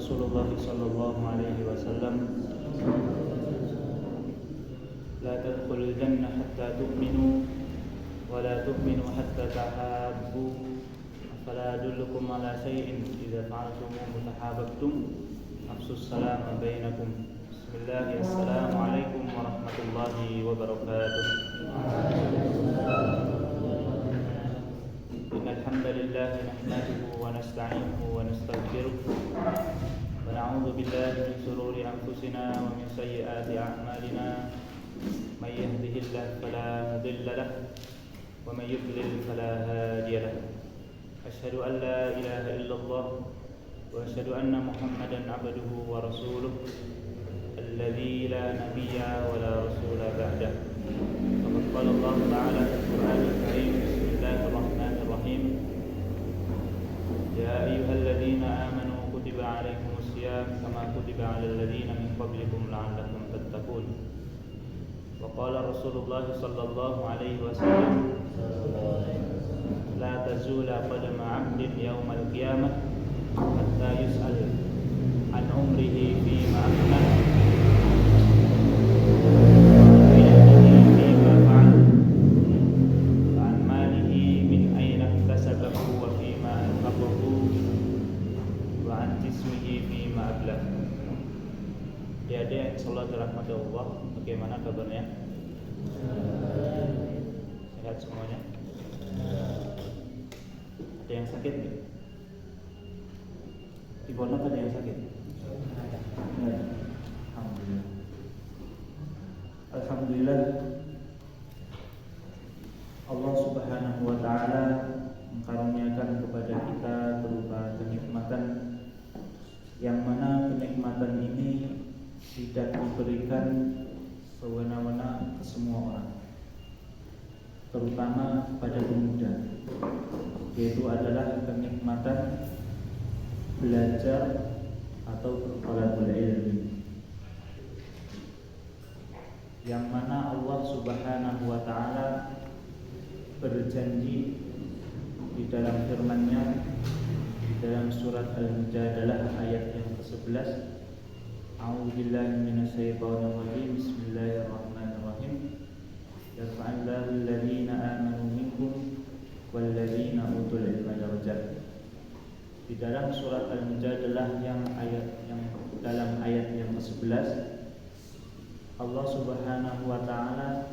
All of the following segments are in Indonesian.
Rasulullah sallallahu alaihi wasallam, la tadkhulul jannah hatta tu'minu wa la tu'minu hatta tahabbu, fala adullukum ala shay'in idza fa'altumuhu tahabbtum, afsus salama bainakum. Bismillah, assalamualaikum warahmatullahi wabarakatuh. Alhamdulillah, nahmaduhu wa nasta'inuhu wa nastaghfiruh wa na'udzu billahi min shururi anfusina wa min sayyiati a'malina. May yahdihillahu fala mudilla lahu wa may yudlil fala hadiya lahu. Asyhadu an la ilaha illallah wa asyhadu anna Muhammadan 'abduhu wa rasuluh alladzi la nabiyya wa la rasula ba'dahu. Faqad qala Allah ta'ala fil Qur'anil Karim, bismillahirrahmanirrahim. Ya ayyuhalladzina amanu kutiba 'alaikumus shiyam kama kutiba 'alal ladzina min qablikum la'allakum tattaqun. Wa qala Rasulullah sallallahu alaihi wasallam, la tazula qadama 'abdin yaumal qiyamah hatta yus'al an umrihi fima afnah Adik-adik sholat rahmat Allah, bagaimana kabarnya? Sehat semuanya? Ada yang sakit? Di pondok ada yang sakit? Alhamdulillah. Alhamdulillah, Allah subhanahu wa ta'ala mengkaruniakan kepada kita berupa kenikmatan, yang mana kenikmatan ini tidak diberikan sewenang-wenang ke semua orang, terutama pada pemuda, yaitu adalah kenikmatan belajar atau berthalabul ilmi, yang mana Allah subhanahu wa ta'ala berjanji di dalam firman-Nya di dalam surat Al-Mujadalah ayat yang ke-11, A'udzubillahi minasyaitonir rajim. Bismillahirrahmanirrahim. Yarfa'illahu alladhina amanu minkum walladzina utul ilma darajat. Di dalam surat Al-Mujadalah yang dalam ayat yang ke-11, Allah Subhanahu wa taala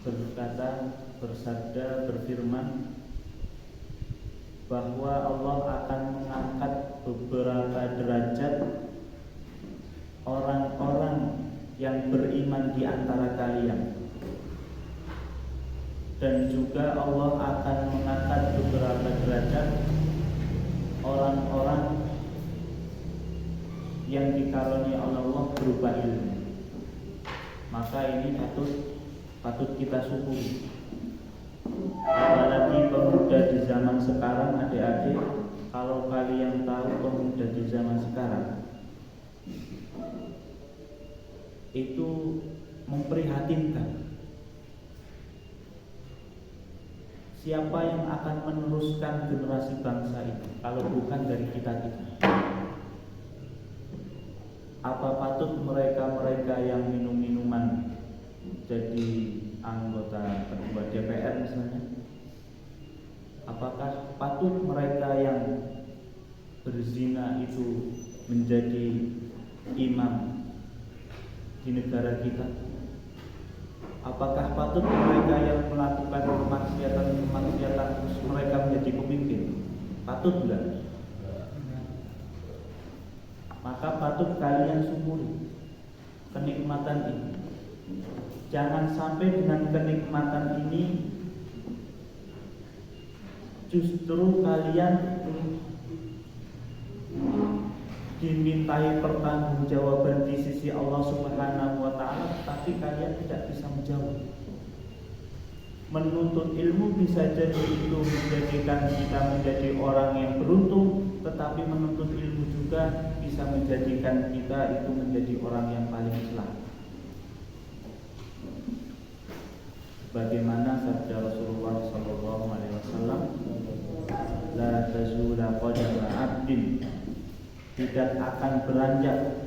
berkata, bersabda, berfirman bahwa Allah akan mengangkat beberapa derajat orang-orang yang beriman di antara kalian, dan juga Allah akan mengangkat beberapa derajat orang-orang yang dikaruniai oleh Allah berupa ilmu. Maka ini patut kita syukuri. Apalagi pemuda di zaman sekarang, adik-adik, kalau kalian tahu pemuda di zaman sekarang itu memprihatinkan. Siapa yang akan meneruskan generasi bangsa ini kalau bukan dari kita-kita? Apa patut mereka-mereka yang minum-minuman jadi anggota ketua DPR misalnya? Apakah patut mereka yang berzina itu menjadi imam di negara kita? Apakah patut mereka yang melakukan kemaksiatan mereka menjadi pemimpin? Patut enggak? Maka patut kalian syukuri kenikmatan ini. Jangan sampai dengan kenikmatan ini justru kalian dimintai pertanggungjawaban di sisi Allah Subhanahu wa ta'ala, tapi kalian tidak bisa menjawab. Menuntut ilmu bisa jadi itu menjadikan kita menjadi orang yang beruntung, tetapi menuntut ilmu juga bisa menjadikan kita itu menjadi orang yang paling celaka. Bagaimana sabda Rasulullah SAW, la tazula qadama 'abdin tidak akan beranjak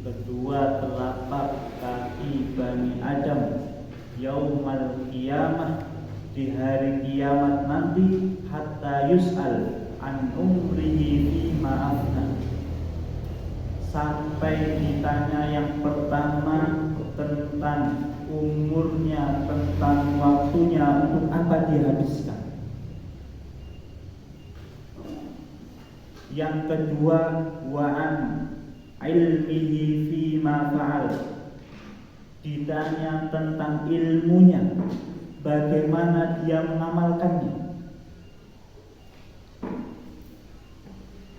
kedua telapak kaki Bani Adam yaumal qiyamah, di hari kiamat nanti, hatta yus'al an umrihi fima afna, sampai ditanya yang pertama tentang umurnya, tentang waktunya, untuk apa dihabiskan. Yang kedua, wa'an ilmihi fima fa'al, ditanya tentang ilmunya, bagaimana dia mengamalkannya.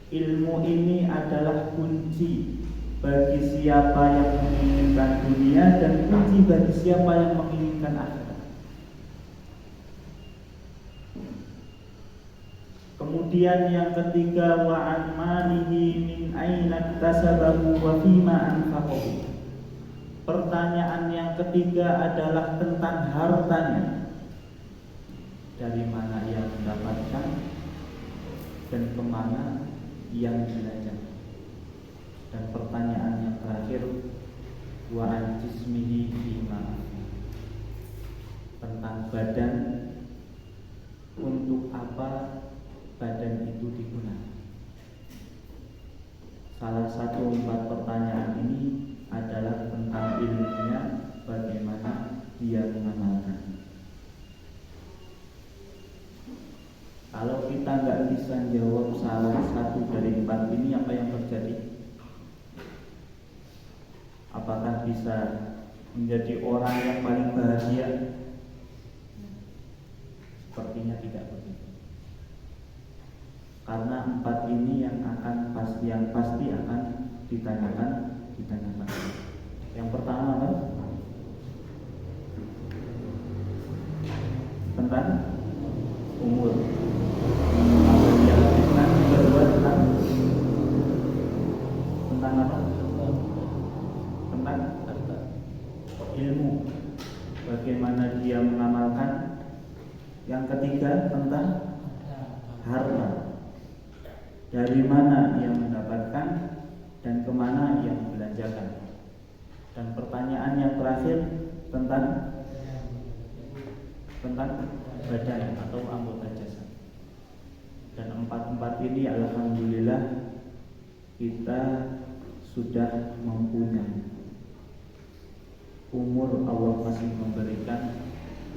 Ilmu ini adalah kunci bagi siapa yang menginginkan dunia dan kunci bagi siapa yang menginginkan akhirat. Kemudian yang ketiga, wa an malihi min aina iktasabahu wa fima anfaqahu. Pertanyaan yang ketiga adalah tentang hartanya, dari mana ia mendapatkan dan kemana yang belajar. Dan pertanyaan yang terakhir, wa an jismihi fima, tentang badan, untuk apa badan itu digunakan. Salah satu 4 pertanyaan ini adalah tentang ilmunya, bagaimana dia mengamalkan. Kalau kita nggak bisa jawab salah satu dari 4 ini, apa yang terjadi? Apakah bisa menjadi orang yang paling bahagia? Sepertinya tidak begitu. Karena 4 ini yang pasti akan ditanyakan. Yang pertama apa? Tentang umur. Yang kedua tentang apa? Tentang ilmu, bagaimana dia mengamalkan. Yang ketiga tentang harta, dari mana ia mendapatkan dan kemana ia membelanjakan. Dan pertanyaan yang terakhir tentang badan atau anggota jasad. Dan 4 ini alhamdulillah kita sudah mempunyai. Umur Allah masih memberikan,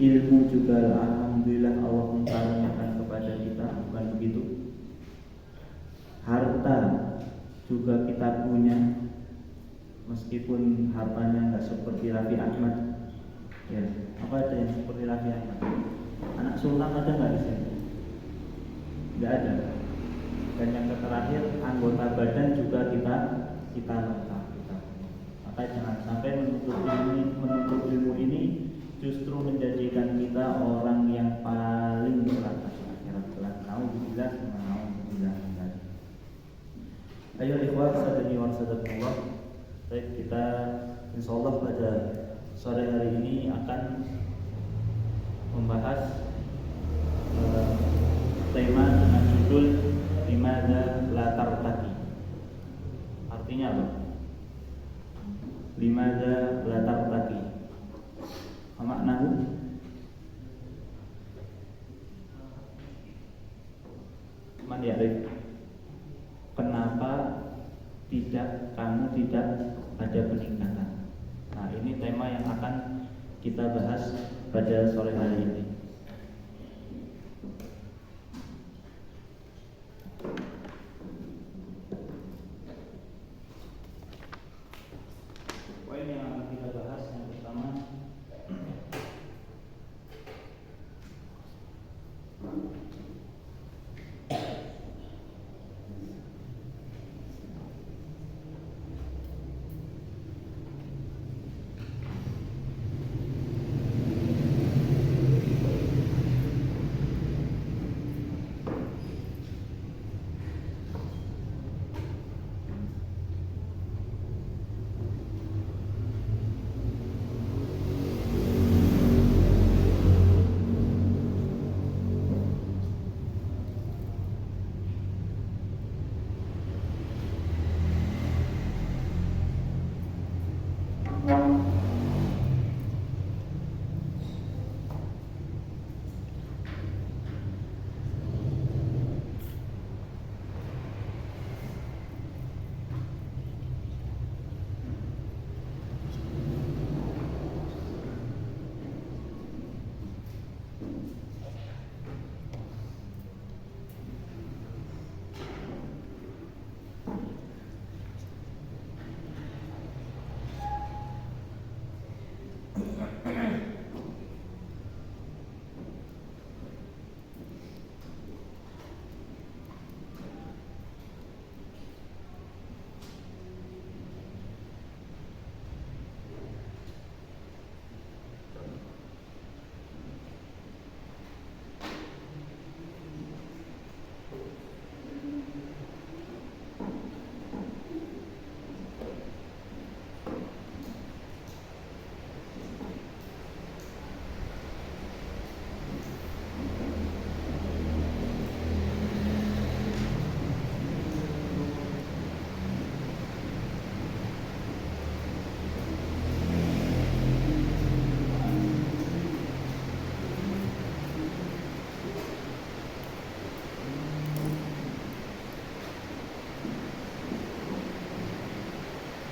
ilmu juga alhamdulillah Allah mengaruniakan kepada kita, bukan begitu? Harta juga kita punya, meskipun hartanya nggak seperti Raffi Ahmad. Ya, apa ada yang seperti Raffi Ahmad? Anak sultan ada nggak di sini? Nggak ada. Dan yang terakhir, anggota badan juga kita lengkap. Maka jangan sampai menuntut ilmu ini justru menjadikan kita orang yang paling berat akhirat kelak. Nauzubillah. Ayo ikhwan sadani wa sadakallah. Baik, kita insyaallah pada sore hari ini akan membahas tema dengan judul Limadza la tartaqi. Artinya apa? Limadza la tartaqi. Maknanya man ya'rif, kenapa kamu tidak ada peningkatan. Nah, ini tema yang akan kita bahas pada sore hari ini. Poin yang akan kita bahas yang pertama,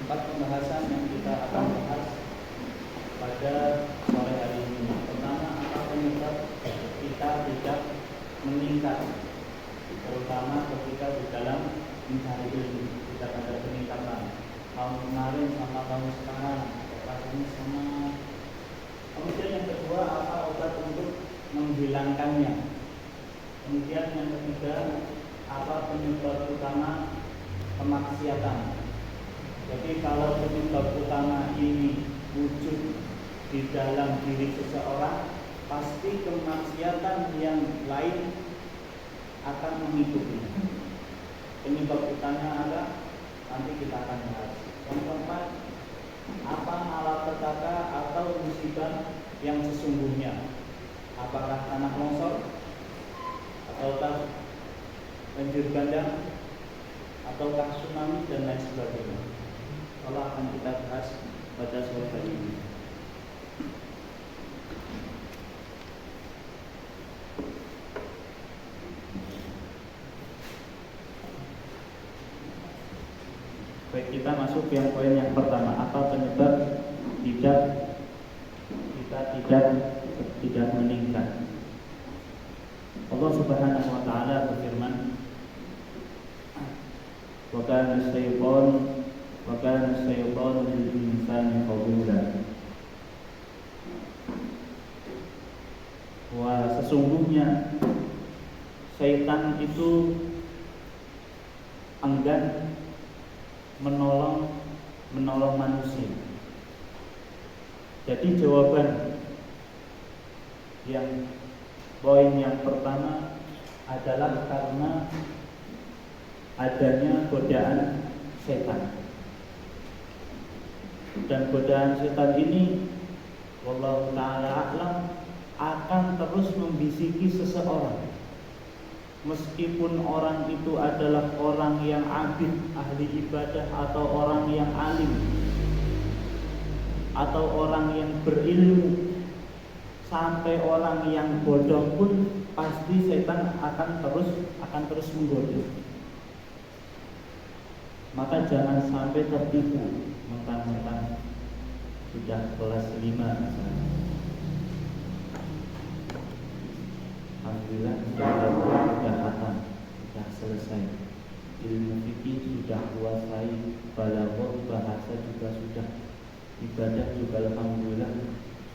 4 pembahasan yang kita akan bahas pada sore hari ini. Pertama, apa penyebab kita tidak meningkat, terutama ketika di dalam mencari ilmu. Tidak ada peningkatan tahun kemarin sama tahun sekarang, rasanya sama. Kemudian yang kedua, apa obat untuk menghilangkannya. Kemudian yang ketiga, apa penyebab utama kemaksiatan. Jadi kalau penyebab utama ini wujud di dalam diri seseorang, pasti kemaksiatan yang lain akan mengikuti. Penyebab utamanya ada, nanti kita akan bahas. Yang keempat, apa malapetaka atau musibah yang sesungguhnya? Apakah tanah longsor, ataukah banjir bandang, ataukah tsunami dan lain sebagainya? Kalau akan kita bahas pada sore hari ini. Baik, kita masuk yang poin yang pertama. Apa penyebab kita tidak meningkat? Allah Subhanahu wa taala berfirman, "Wa kana asy-syaitanu lil insani khadula." Wah, sesungguhnya syaitan itu enggan menolong manusia. Jadi jawaban yang poin yang pertama adalah karena adanya godaan setan. Dan godaan setan ini, wallahu ta'ala a'lam, akan terus membisiki seseorang. Meskipun orang itu adalah orang yang abid, ahli ibadah, atau orang yang alim, atau orang yang berilmu, sampai orang yang bodoh pun pasti setan akan terus menggoda. Maka jangan sampai tertipu mentang-mentang sudah kelas 5 misalnya. Alhamdulillah sudah khatam, sudah selesai. Ilmu fikih sudah kuasai, balaghah, bahasa juga sudah, ibadah juga alhamdulillah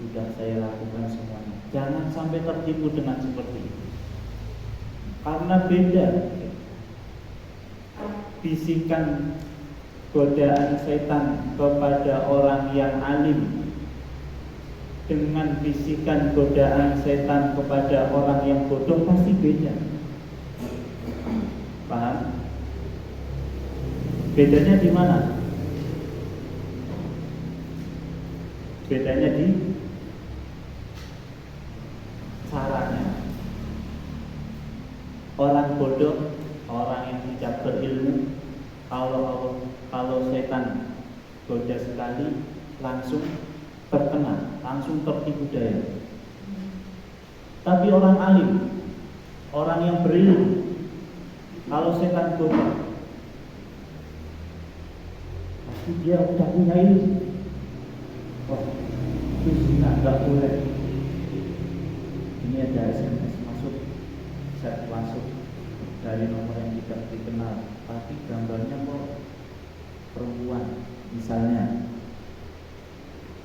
sudah saya lakukan semuanya. Jangan sampai tertipu dengan seperti itu. Karena beda bisikan godaan setan kepada orang yang alim dengan bisikan godaan setan kepada orang yang bodoh pasti beda. Paham? Bedanya di mana? Bedanya di caranya. Orang bodoh, orang yang tidak berilmu, kalau setan goda sekali langsung terkena, langsung tertipu daya. Tapi orang alim, orang yang berilmu, kalau setan goda, pasti dia udah punya ilmu. Wah, itu zina, nggak boleh. Ini ada SMS masuk, chat masuk dari nomor yang tidak dikenal, tapi gambarnya kok perempuan, misalnya.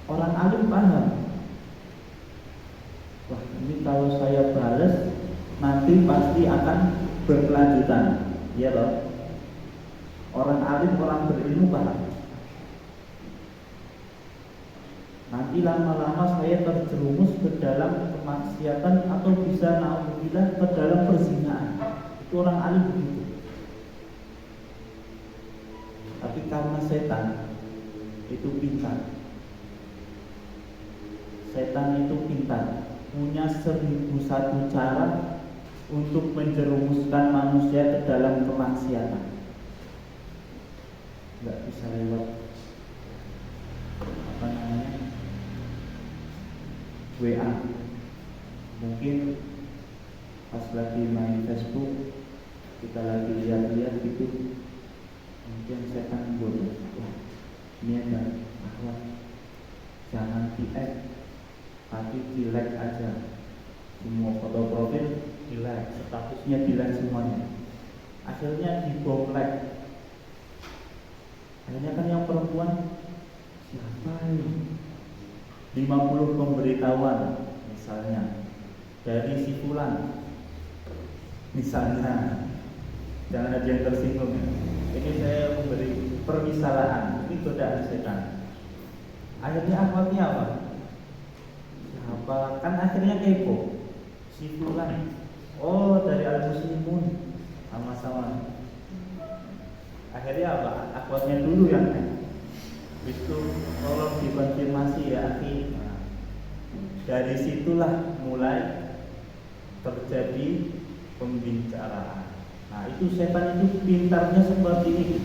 Orang alim paham. Wah, ini kalau saya balas nanti pasti akan berkelanjutan. Iya loh. Orang alim, orang berilmu paham. Nanti lama-lama saya terjerumus ke dalam kemaksiatan atau bisa naudzubillah ke dalam perzinaan. Itu orang alim begitu. Tapi karena setan itu pintar. Setan itu pintar, punya 1001 cara untuk menjerumuskan manusia ke dalam kemaksiatan. Nggak bisa lewat WA. Mungkin pas lagi main Facebook, kita lagi lihat-lihat gitu, mungkin setan bodoh. Ini adalah akhlak. Jangan di-add, tapi di-like aja. Semua foto profil di-like, statusnya di-like semuanya. Akhirnya di-bom like. Akhirnya kan yang perempuan, siapa ini? 50 pemberitahuan misalnya dari si fulan. Misalnya, jangan ada yang tersinggung ya. Ini saya memberi permisalan, ini godaan setan. Akhirnya akhwatnya apa? Siapa? Kan akhirnya kepo. Si fulan, oh dari al-muslimun, sama-sama. Akhirnya apa? Akhwatnya dulu yang itu tolong dikonfirmasi ya akhi. Nah, dari situlah mulai terjadi pembicaraan. Nah itu setan itu pintarnya seperti ini.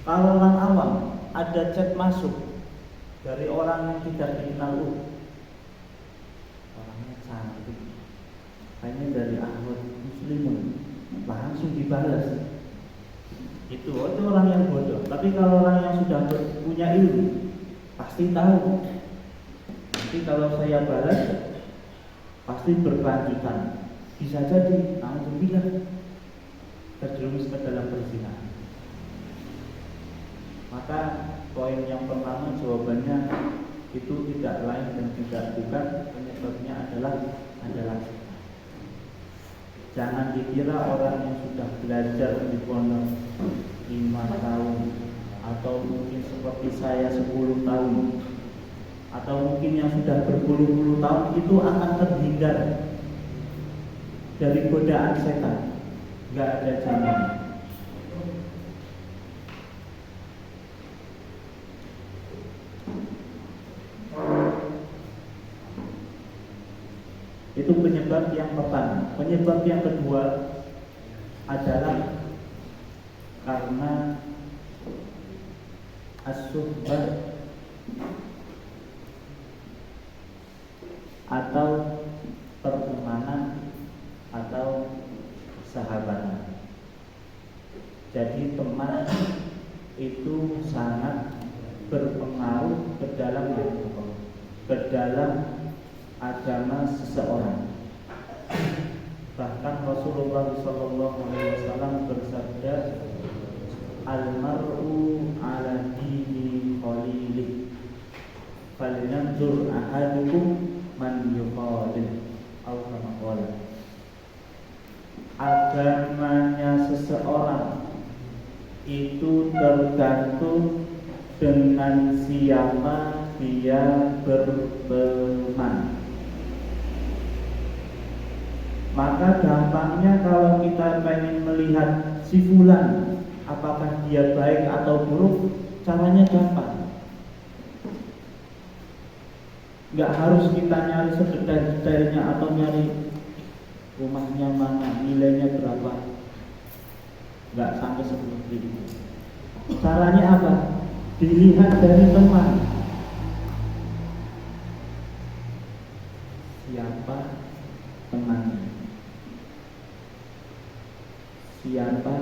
Kalau orang awam ada chat masuk dari orang yang tidak dikenal, orangnya cantik, kayaknya dari akhwat muslimun, langsung dibalas. Itu orang yang bodoh. Tapi kalau orang yang sudah punya ilmu, pasti tahu. Nanti kalau saya balas, pasti berkelanjutan. Bisa jadi, alhamdulillah, terjerumus ke dalam perzinahan. Maka poin yang pertama jawabannya itu tidak lain dan tidak bukan, penyebabnya adalah setan. Jangan dikira orang yang sudah belajar di pondok 5 tahun atau mungkin seperti saya 10 tahun atau mungkin yang sudah berpuluh-puluh tahun itu akan terhindar dari godaan setan. Gak ada jaminan. Itu penyebab yang pertama. Penyebab yang kedua adalah karena as-suhbah atau pertemanan atau sahabatan. Jadi teman itu sangat berpengaruh ke dalam agama seseorang. Bahkan Rasulullah SAW bersabda, "Al-mar'u ala dini khalilih, falyanzur ahadukum man yukhalil." Agamanya seseorang itu tergantung dengan siapa dia berteman. Maka dampaknya kalau kita pengen melihat si fulan apakah dia baik atau buruk, caranya gampang. Gak harus kita nyari sedetail-detailnya atau nyari rumahnya mana, nilainya berapa. Gak sampai seperti itu. Caranya apa? Dilihat dari teman. Siapa temannya? Siapa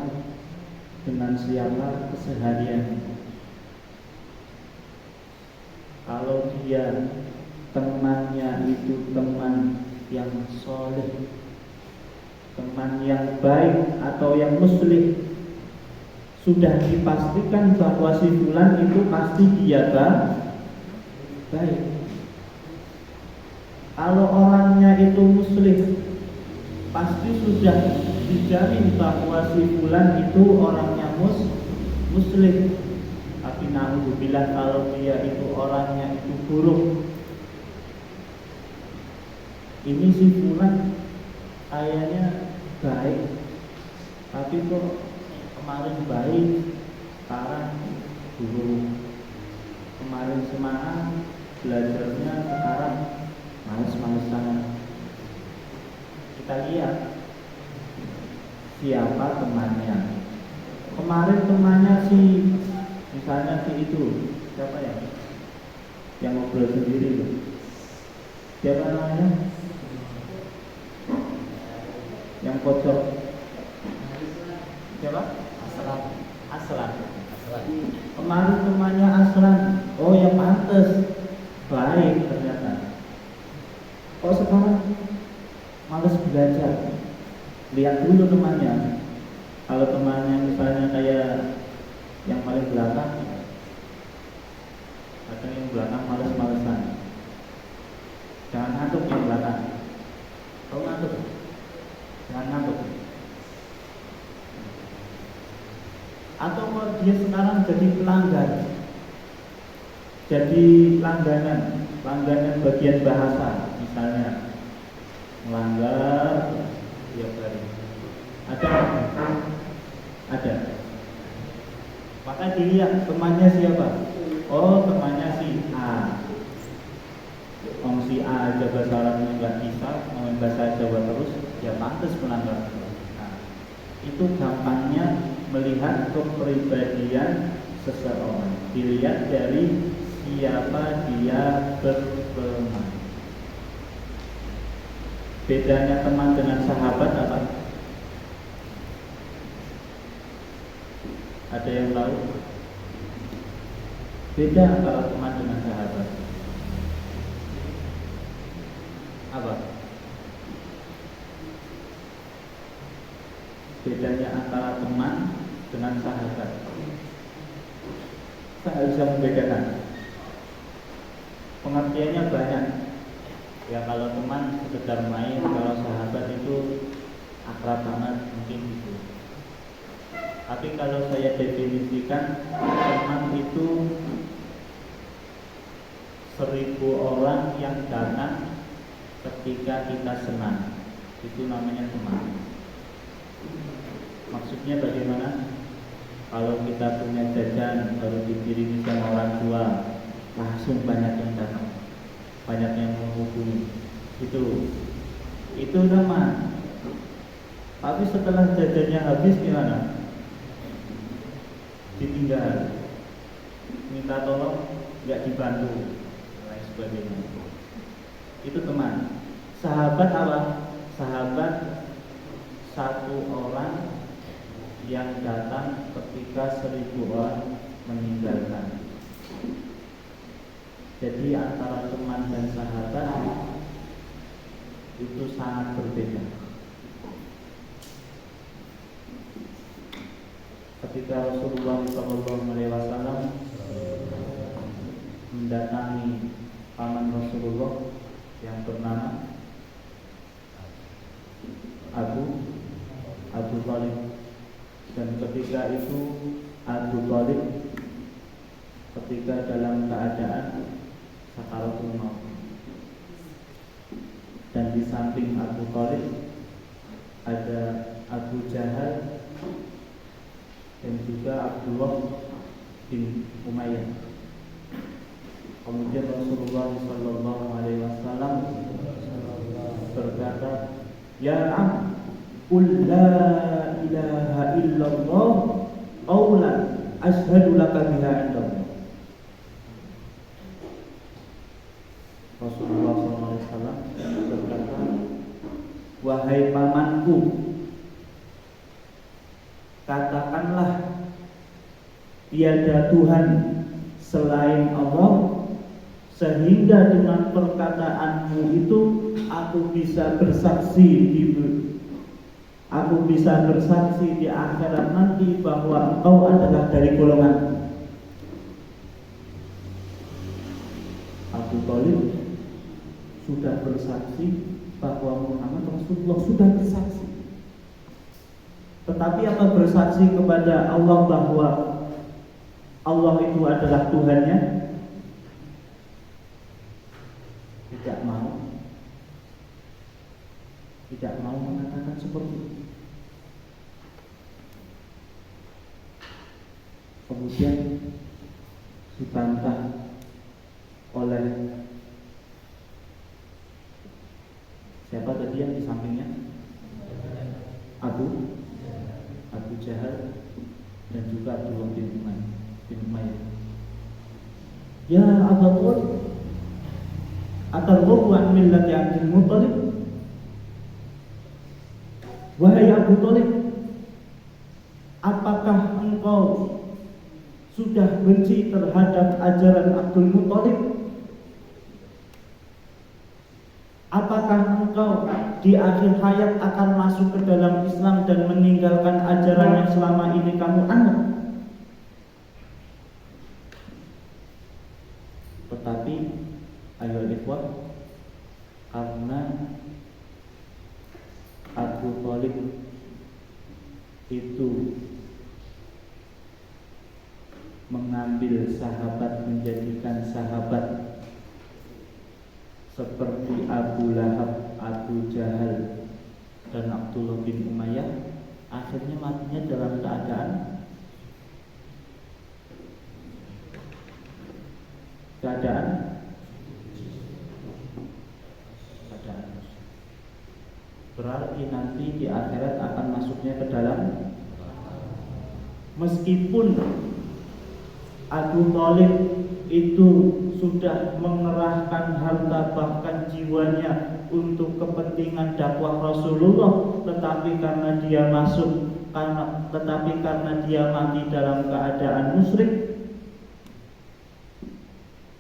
dengan siapa keseharian? Kalau dia temannya itu teman yang soleh, teman yang baik atau yang muslim, sudah dipastikan bahwa si fulan itu pasti dia baik. Kalau orangnya itu muslim, pasti sudah dijamin bahwa si fulan itu orangnya muslim. Tapi naudzubillah kalau dia itu orangnya itu buruk. Ini si fulan kayaknya baik, tapi kok kemarin baik, sekarang buruk. Kemarin semangat belajarnya, sekarang males-malesan. Kita lihat siapa temannya. Kemarin temannya si, misalnya si itu, siapa ya? Yang ngobrol sendiri itu. Siapa namanya? Yang pojok. Siapa? Aslan. Kemarin temannya Aslan lihat dulu temannya. Kalau temannya misalnya kayak yang paling belakang, kadang yang belakang males-malesan, jangan ngantuk yang belakang. Kau ngantuk? Jangan ngantuk. Atau kalau dia sekarang jadi pelanggan, jadi langganan bagian bahasa, misalnya melanggar tiap hari. Ada. Maka dilihat temannya siapa. Oh, temannya si A. Si A aja bahasa Arabnya nggak bisa, ngomong bahasa Jawa terus, ya pantas melanggar. Nah, itu gampangnya melihat kepribadian seseorang. Dilihat dari siapa dia berteman. Bedanya teman dengan sahabat apa? Ada yang tahu? Beda antara teman dengan sahabat. Apa? Bedanya antara teman dengan sahabat. Saya bisa membedakan. Pengertiannya banyak. Ya kalau teman sekedar main, kalau sahabat itu akrab banget mungkin gitu. Tapi kalau saya definisikan, teman itu 1000 orang yang datang ketika kita senang, itu namanya teman. Maksudnya bagaimana? Kalau kita punya jajan baru dikirimi sama orang tua, langsung banyak yang datang, banyak yang menghubungi. Itu teman. Tapi setelah jajannya habis gimana? Ditinggal, minta tolong, nggak dibantu, lain sebagainya. Itu teman. Sahabat apa? Sahabat 1 orang yang datang ketika 1000 orang meninggalkan. Jadi antara teman dan sahabat itu sangat berbeda. Ketika Rasulullah SAW mendatangi paman Rasulullah yang bernama Abu Thalib, dan ketika itu Abu Thalib ketika dalam keadaan sakaratul maut, dan di samping Abu Thalib ada Abu Jahal dan juga Abdullah bin Umayyah. Kemudian Rasulullah SAW berkata, "Ya am, qul la ilaha illallah qawlan ashhadu laka biha indallah." Rasulullah SAW berkata, "Wahai pamanku, katakanlah tiada Tuhan selain Allah, sehingga dengan perkataanmu itu aku bisa bersaksi di akhirat nanti bahwa engkau adalah dari golongan." Abu Thalib sudah bersaksi bahwa Muhammad Rasulullah, sudah bersaksi. Tetapi apa bersaksi kepada Allah bahwa Allah itu adalah Tuhannya? Tidak mau mengatakan seperti itu. Kemudian dibantah oleh siapa tadi yang di sampingnya? Abu Jahal dan juga Abdullah bin Umayyah. "Ya Abu Thalib, atarghabu an millati Abdul Muttalib?" Wahai Abu Thalib, apakah engkau sudah benci terhadap ajaran Abdul Muttalib? Apakah engkau di akhir hayat akan masuk ke dalam Islam dan meninggalkan ajaran yang selama ini kamu anut. Tetapi ayo ikhwah, karena Abu Thalib itu mengambil sahabat, menjadikan sahabat seperti Abu Lahab, Abu Jahal, dan Abdullah bin Umayyah, akhirnya matinya dalam keadaan berarti nanti di akhirat akan masuknya ke dalam, meskipun Abu Thalib itu sudah mengerahkan harta bahkan jiwanya untuk kepentingan dakwah Rasulullah, tetapi karena dia mati dalam keadaan musyrik,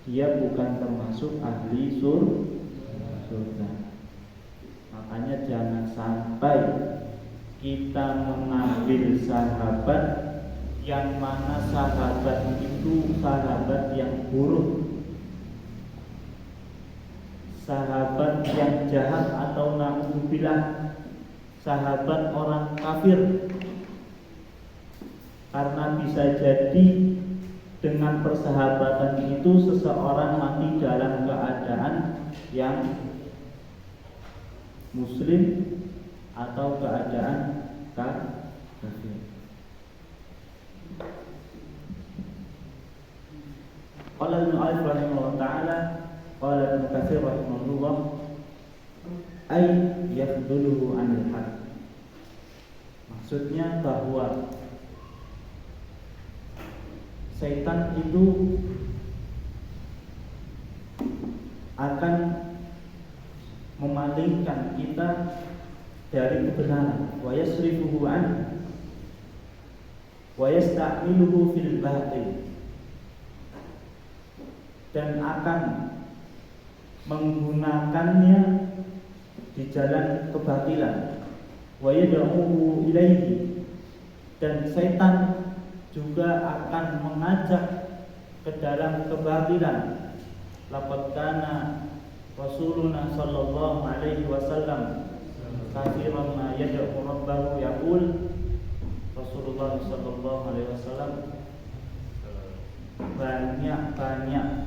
dia bukan termasuk ahli surga. Makanya jangan sampai kita mengambil sahabat yang mana sahabat itu sahabat yang buruk, sahabat yang jahat, atau na'udzubillah sahabat orang kafir. Karena bisa jadi dengan persahabatan itu seseorang mati dalam keadaan yang muslim atau keadaan kafir. Qala al-mu'allif rahimahullah ta'ala, qala Ibnu Katsir rahimahullah, ay yakhduluhu 'anil haq. Maksudnya bahwa setan itu akan memalingkan kita dari kebenaran, wa yasrifuhu an wa yasta'miluhu fil batil, dan akan menggunakannya di jalan kebatilan, wa yad'uhu ilaihi, dan setan juga akan mengajak ke dalam kebatilan. Laqad kana Rasuluna sallallahu alaihi wasallam katsiran ma yad'u rabbahu yaqul. Rasulullah sallallahu alaihi wasallam banyak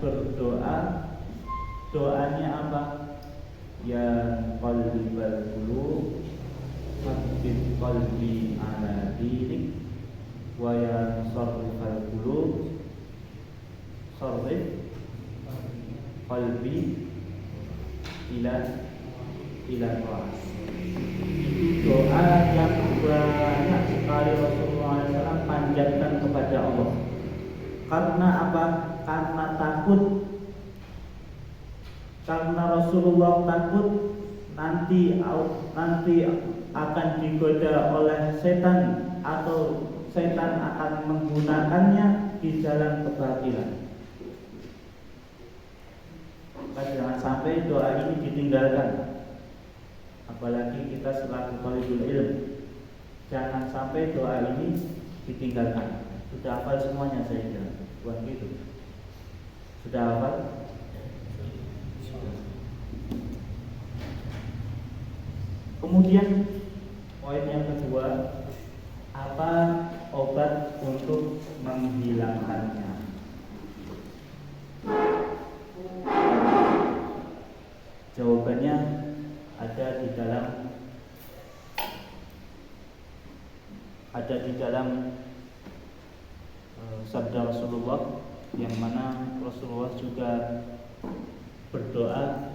berdoa. Doanya apa? Ya qalbal qulub tsabbit qalbi ala dinik, wa ya sarrifal qulub sarrif qalbi ila ta'ah. Itu doa yang banyak sekali Rasulullah SAW panjatkan kepada Allah. Karena apa? Karena takut. Karena Rasulullah takut nanti akan digoda oleh setan, atau setan akan menggunakannya di jalan kebatilan. Maka jangan sampai doa ini ditinggalkan. Apalagi kita selaku talibul ilm, jangan sampai doa ini ditinggalkan. Sudah hafal semuanya saya kira, bukan gitu? Sudah hafal? Kemudian poin yang kedua, apa obat untuk menghilangkannya? Jawabannya ada di dalam sabda Rasulullah, yang mana Rasulullah juga berdoa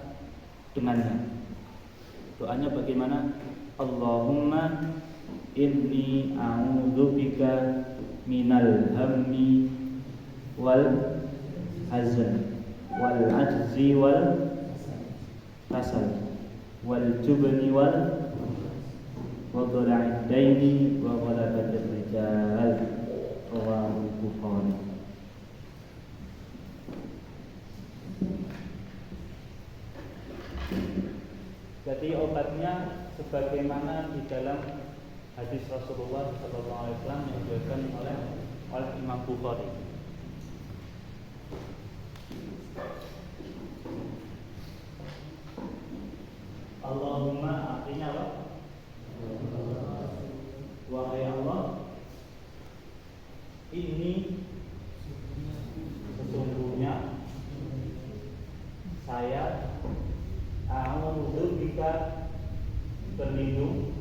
dengannya. Doanya bagaimana? Allahumma inni a'udzubika minal hammi wal hazan wal ajzi wal kasal wal jubni wal wada'id daini wa ghalabatir rijal. Rawahu Bukhari. Jadi obatnya sebagaimana di dalam hadis Rasulullah SAW yang diriwayatkan oleh Imam Bukhari. Allahumma artinya apa? Wahai Allah, ini sesungguhnya saya a'udzubika berlindung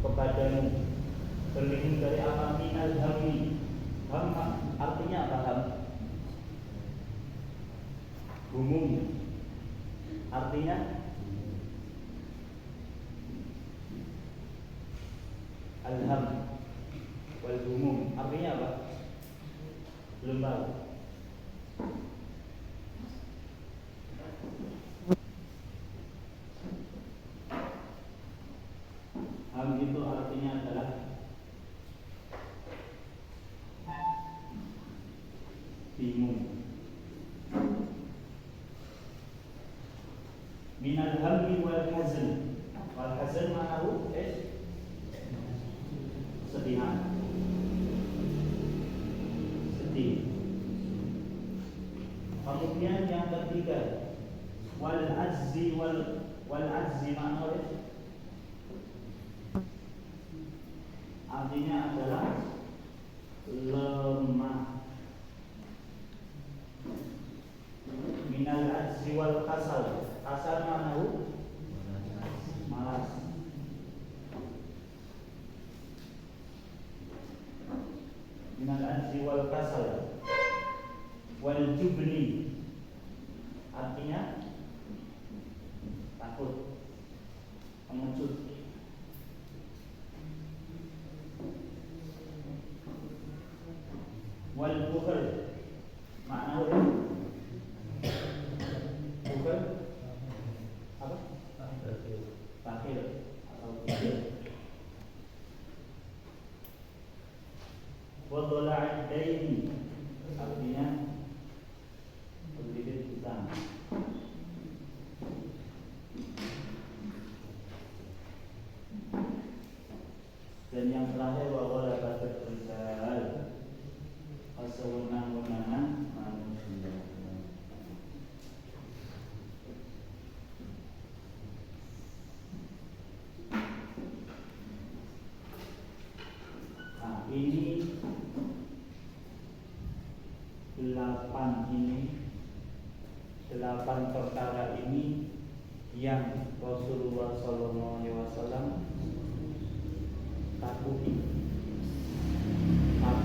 kepadamu. Berlindung dari apa? Minal hammi. Ham artinya apa? Ham humum artinya alham wal humum artinya apa? Belum tahu. Ham itu artinya adalah bingung. Minal hammi wal hazan. Wal hazan ma'nahu sedihan. Sedih. Kemudian yang ketiga, wal azzi ma'nahu artinya adalah lemah. Minal ajzi wal kasal. Kasal manahu malas. Minal ajzi wal kasal. Wal jubni artinya takut, pengecut. Wal bukhl maknanya bukhl apa? Bakhil atau bakhil. Wa dhala'id daini artinya berlilit hutang. Dan yang terakhir wa ghalabatul rijal, kesewenang-wenangan manusia. Nah, ini 8 perkara ini yang Rasulullah SAW takuti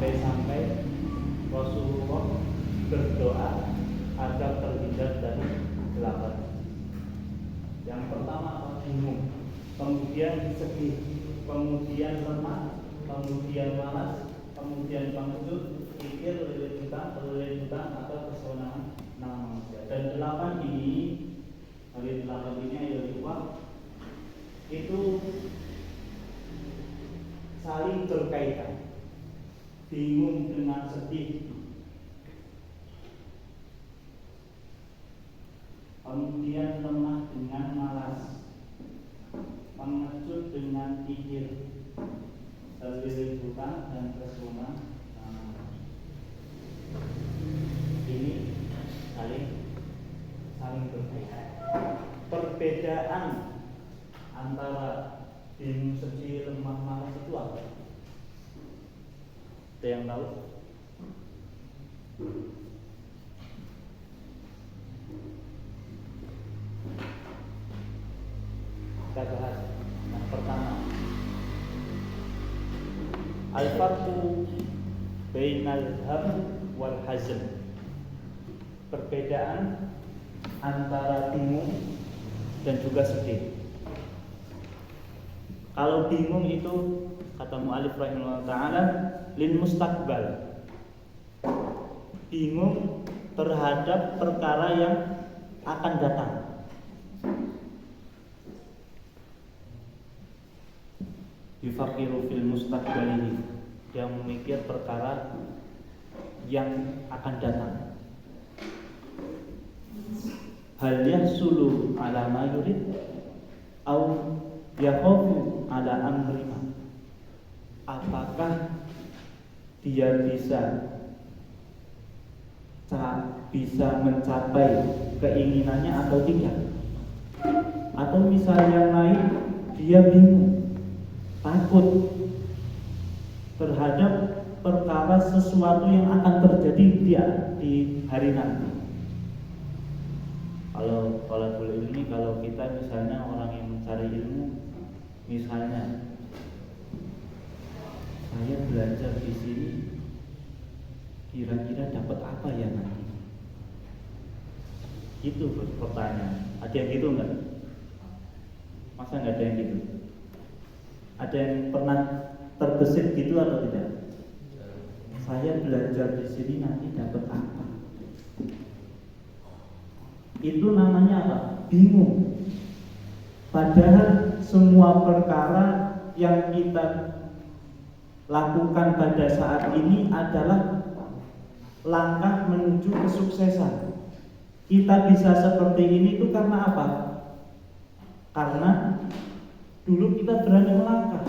sampai Rasulullah berdoa agar terhindar dari 8. Yang pertama bingung, kemudian sedih, kemudian lemah, kemudian malas, kemudian pengecut, pikir, lilit hutang atau kesewenangan manusia. Dan 8 ini, dari 8 ini ayo itu saling berkaitan. Bingung dengan sedih, kemudian lemah dengan malas, pengecut dengan pikir, terlilit hutang dan kesewenangan. Ini saling berkaitan. Perbedaan antara bingung, sedih, lemah, malas itu apa? Ada yang tahu? Kita bahas. Yang pertama, al-farqu bainal ham wal hazan. Perbedaan antara bingung dan juga sedih. Kalau bingung itu kata mu'alif rahimahullah ta'ala lin mustaqbal, bingung terhadap perkara yang akan datang. Yufakiru fil mustaqbalihi, dia memikir perkara yang akan datang. Hal yahsulu ala ma yurid, yakhafu ala amrina, apakah dia bisa mencapai keinginannya atau tidak. Atau misalnya yang lain, dia bingung, takut terhadap perkara sesuatu yang akan terjadi di hari nanti. Kalau thalabul ilmi, kalau kita misalnya orang yang mencari ilmu, misalnya saya belajar di sini kira-kira dapat apa ya nanti? Itu pertanyaan. Ada yang gitu enggak? Masa enggak ada yang gitu? Ada yang pernah terbesit gitu atau tidak? Saya belajar di sini nanti dapat apa? Itu namanya apa? Bingung. Padahal semua perkara yang kita lakukan pada saat ini adalah langkah menuju kesuksesan. Kita bisa seperti ini itu karena apa? Karena dulu kita berani melangkah.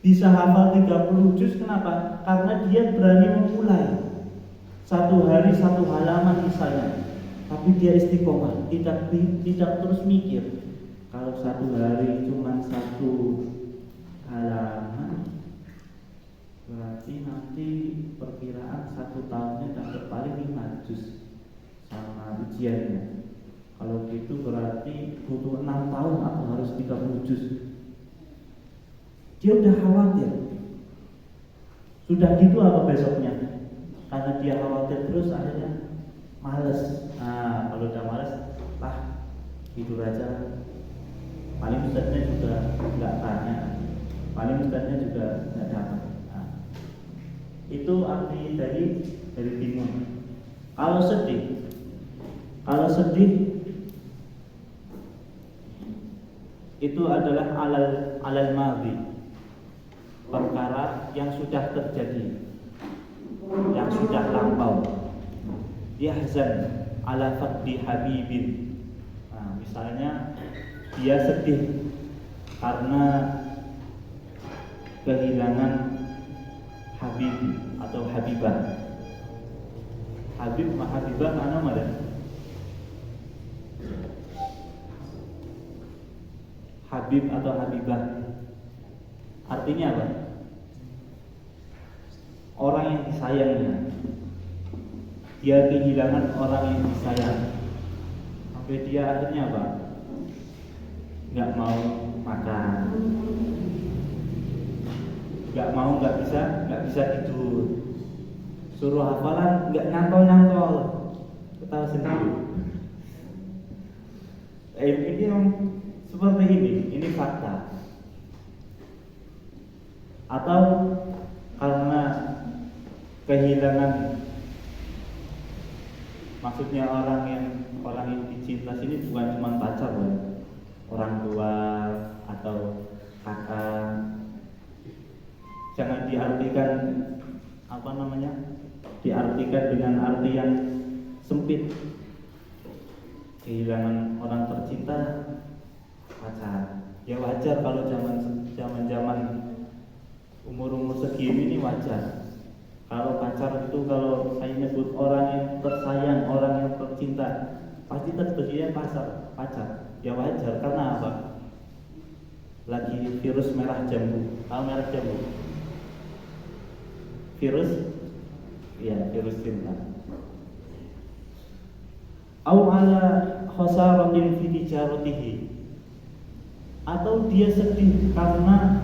Bisa hafal 30 juz, kenapa? Karena dia berani memulai. Satu hari satu halaman misalnya, tapi dia istiqomah, tidak terus mikir. Kalau satu hari cuma satu halaman, berarti nanti perkiraan 1 tahunnya dapat paling 5 juz sama ujiannya. Kalau gitu berarti butuh 6 tahun atau harus 30 juz. Dia udah khawatir. Sudah gitu apa besoknya? Karena dia khawatir terus, akhirnya males. Nah, kalau udah males, tidur aja. Paling ustadznya juga nggak tanya, paling ustadznya juga nggak dapat. Nah, itu arti dari bingung. Kalau sedih itu adalah alal madhi, perkara yang sudah terjadi, yang sudah lampau. Yahzan ala faqdi habibin. Nah, misalnya dia sedih karena kehilangan habib atau habibah. Habib sama habibah mana ada? Habib atau habibah artinya apa? Orang yang disayangnya. Dia kehilangan orang yang disayang, sampai dia akhirnya apa? Nggak mau makan, nggak bisa tidur. Suruh hafalan nggak nyantol, ketawa sendiri. Ini yang seperti ini fakta. Atau karena kehilangan, maksudnya orang yang dicinta sini bukan cuma pacar loh, orang tua atau kakak. Jangan diartikan diartikan dengan arti yang sempit. Kehilangan orang tercinta, pacar. Ya wajar kalau zaman umur segini ini wajar. Kalau pacar itu, kalau saya nyebut orang yang tersayang, orang yang tercinta, pasti terjadinya pacar. Ya wajar, karena apa? Lagi virus merah jambu. Tahu merah jambu? Virus cinta. Au ala khasaratin fi tijaratihi, atau dia sedih karena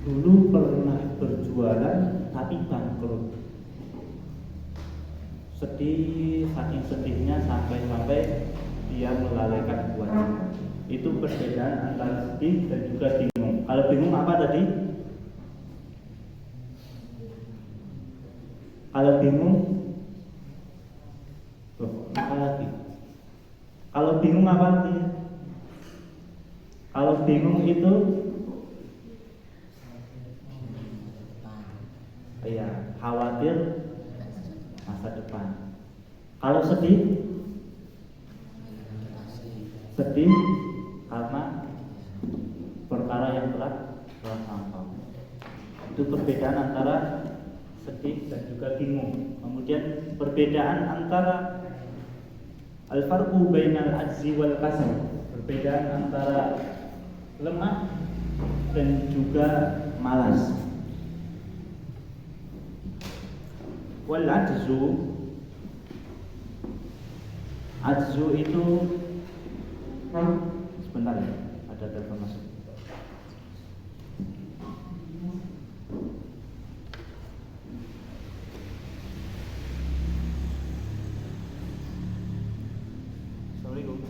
dulu pernah berjualan tapi bangkrut. Sedih, saking sedihnya sampai dia melalaikan kewajiban. Itu perbedaan antara sedih dan juga bingung. Kalau bingung apa tadi? Kalau bingung, apa lagi? Kalau bingung apa artinya? Kalau bingung itu khawatir masa depan. Kalau sedih karena Itu perbedaan antara sedih dan juga bingung. Kemudian perbedaan antara al-farqu bainal ajzi wal kasal, perbedaan antara lemah dan juga malas. Wal ajzu itu sebentar ya, ada telepon masuk. Assalamualaikum.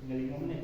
Tinggal 5 menit.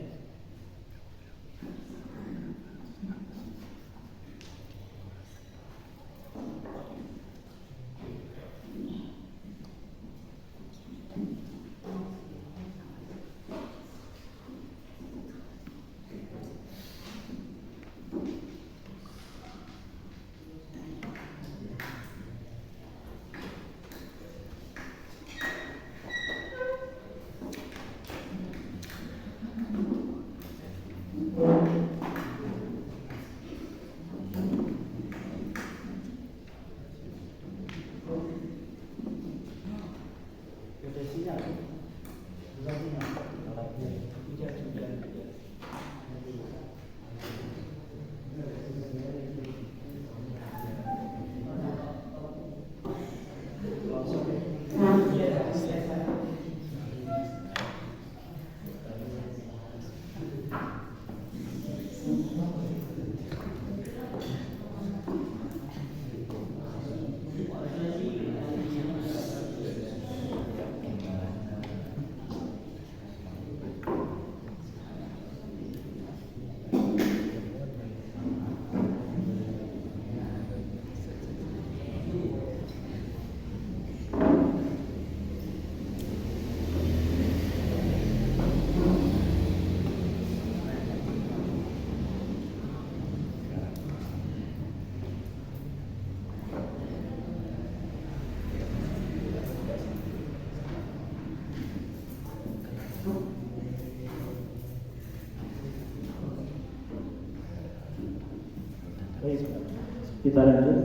Kita lanjut.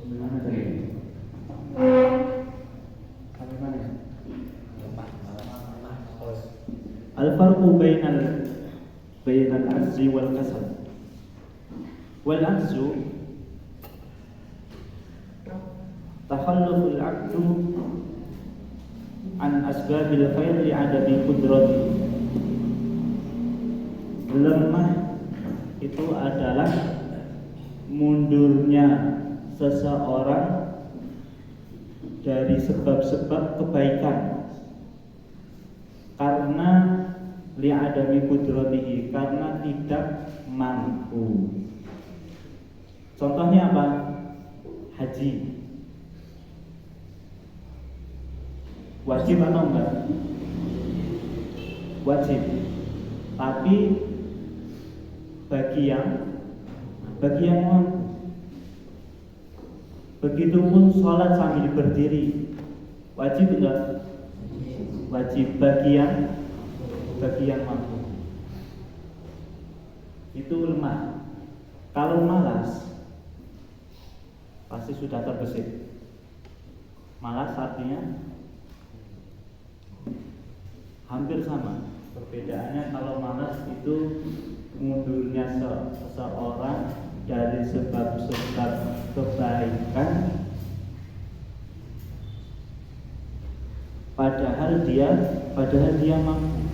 Bagaimana tadi? Al-farqu bainal ajzi wal kasal. Wal ajzu takhalluful 'abdu an asbabil khair li'adami qudrati. Lemah itu adalah mundurnya seseorang dari sebab-sebab kebaikan karena li'adami qudratihi, karena tidak mampu. Contohnya apa? Haji. Wajib atau enggak? Wajib. Tapi bagi yang mampu. Begitupun sholat sambil berdiri, wajib enggak? Wajib bagi yang mampu. Itu lemah. Kalau malas pasti sudah terbesit. Malas artinya hampir sama. Perbedaannya kalau malas itu mundurnya seseorang dari sebab-sebab kebaikan, padahal dia mampu.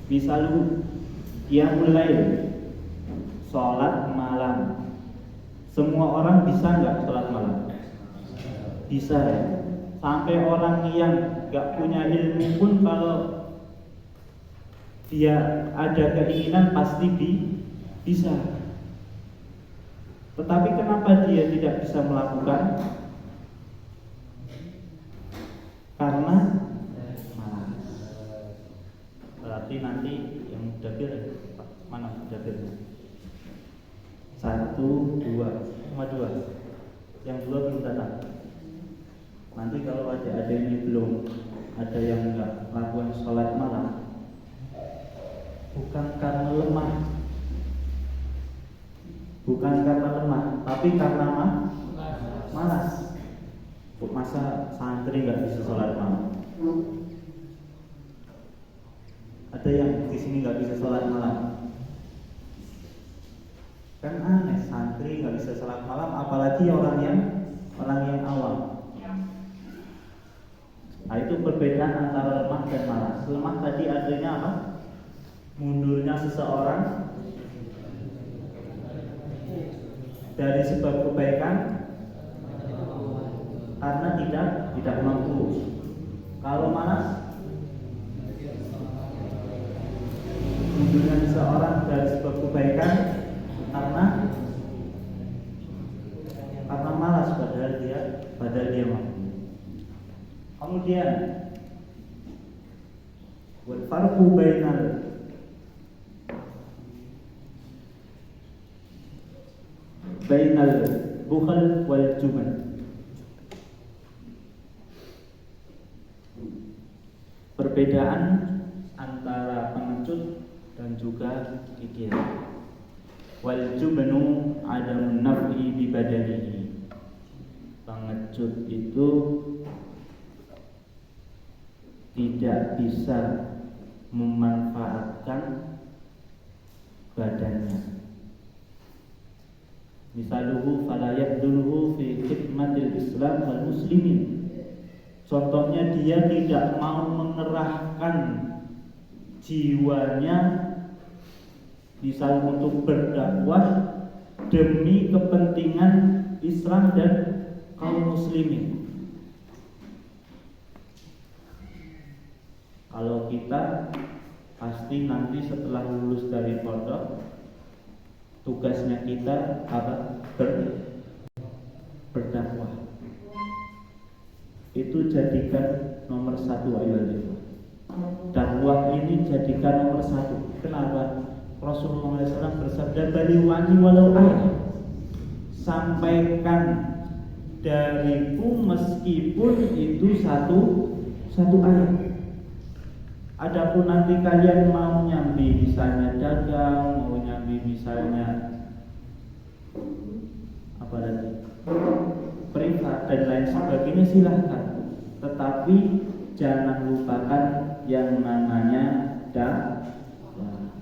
Misal dia mulai sholat malam Semua orang bisa nggak sholat malam? Bisa ya. Sampai orang yang nggak punya ilmu pun kalau dia ada keinginan pasti bisa. Tetapi kenapa dia tidak bisa melakukan? Karena malas. Berarti nanti yang dapil mana dapilnya? 1, 2, cuma 2. Yang 2 belum datang. Nanti kalau ada ini belum ada yang nggak lakukan sholat malam, bukan karena lemah, tapi karena malas. Masa santri nggak bisa sholat malam? Ada yang di sini nggak bisa sholat malam? Kan aneh, santri nggak bisa sholat malam, apalagi orang yang awam. Nah, itu perbedaan antara lemah dan malas. Lemah tadi artinya apa? Mundurnya seseorang dari sebab kebaikan karena tidak mampu. Kalau malas, mundurnya seseorang dari sebab kebaikan karena malas padahal dia mampu. Kemudian wal farqu bainal bukhl wal juman. Perbedaan antara pengecut dan juga kikir. Wal jubnu adamun naf'i bi badanihi. Pengecut itu tidak bisa memanfaatkan badannya. Misaluhu fala yabduluhu fi khidmatil Islam wal muslimin. Contohnya dia tidak mau mengerahkan jiwanya misal untuk berdakwah demi kepentingan Islam dan kaum muslimin. Kalau kita pasti nanti setelah lulus dari pondok, tugasnya kita apa? Berdakwah. Itu jadikan nomor 1 ayo. Dakwah ini jadikan nomor 1. Kenapa? Rasulullah SAW bersabda, "Baliwani walau ayat." Sampaikan dariku meskipun itu satu ayat. Adapun nanti kalian mau nyambi misalnya dagang, mau nyambi misalnya apa lagi, privat dan lain sebagainya silahkan. Tetapi jangan lupakan yang namanya dakwah.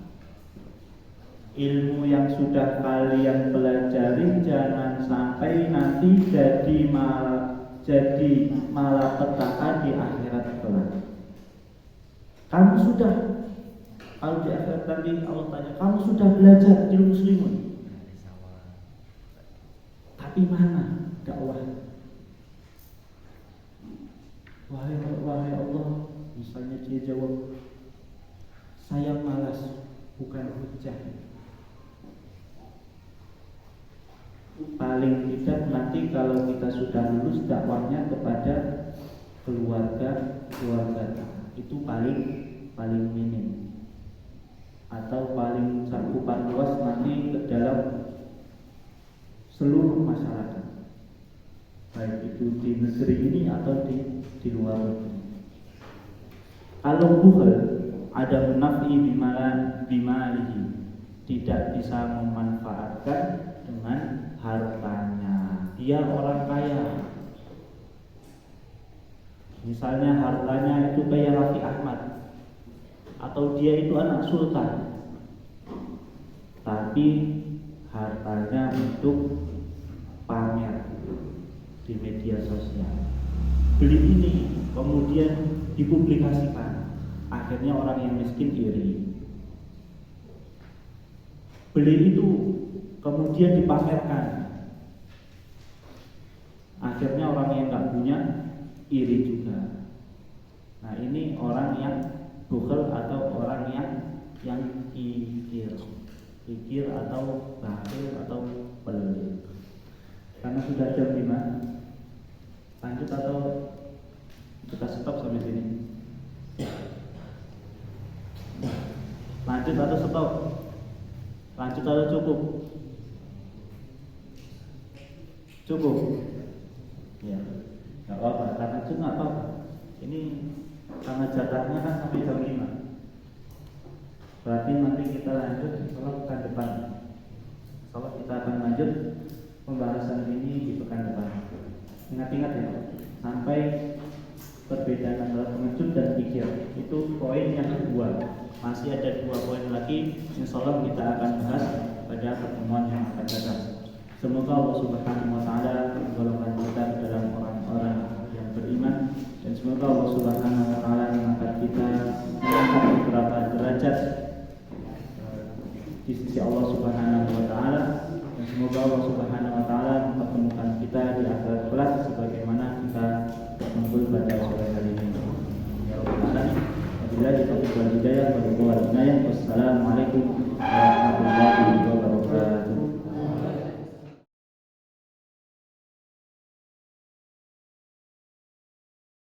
Ilmu yang sudah kalian pelajari jangan sampai nanti jadi malapetaka di akhirat kelak. Kamu sudah, kalau di akhirat nanti Allah tanya, kamu sudah belajar ilmu muslimun, tapi mana dakwah? Wahai Allah, misalnya dia jawab, saya malas, bukan hujah. Paling tidak nanti kalau kita sudah lulus, dakwahnya kepada keluarga itu paling minim, atau paling cakupan luas nanti ke dalam seluruh masyarakat, baik itu di negeri ini atau di luar negeri. Kalau bukhl ada nafi bimalihi, tidak bisa memanfaatkan dengan hartanya. Dia orang kaya, misalnya hartanya itu kayak Raffi Ahmad, atau dia itu anak sultan, tapi hartanya untuk pamer di media sosial. Beli ini kemudian dipublikasikan, akhirnya orang yang miskin iri. Beli itu kemudian dipamerkan, Akhirnya orang yang nggak punya iri juga. Nah ini orang yang bukhil atau orang yang kikir atau bakhil atau pelit. Karena sudah jam 5, lanjut atau kita stop sampai sini? Lanjut atau stop? Lanjut atau cukup? Cukup? Ya, nggak apa-apa. Karena itu nggak apa-apa. Ini karena jatahnya kan sampai jam 5. Berarti nanti kita lanjut kalau pekan depan. Kalau kita akan lanjut pembahasan ini di pekan depan. Ingat-ingat ya, sampai perbedaan antara pengecut dan pikir. Itu poin yang kedua. Masih ada 2 poin lagi, insyaallah kita akan bahas pada pertemuan yang akan datang. Semoga Allah Subhanahu wa taala menggolongkan kita dalam orang-orang yang beriman, dan semoga Allah Subhanahu wa taala mengangkat kita mengangkat beberapa derajat di sisi Allah Subhanahu wa taala, dan semoga Allah Subhanahu wa taala mempertemukan kita di akhirat kelak sebagaimana kita berkumpul pada sore hari ini. Ya Rabbal alamin. Wabillahi taufiq wal hidayah. Wassalamualaikum warahmatullahi wabarakatuh.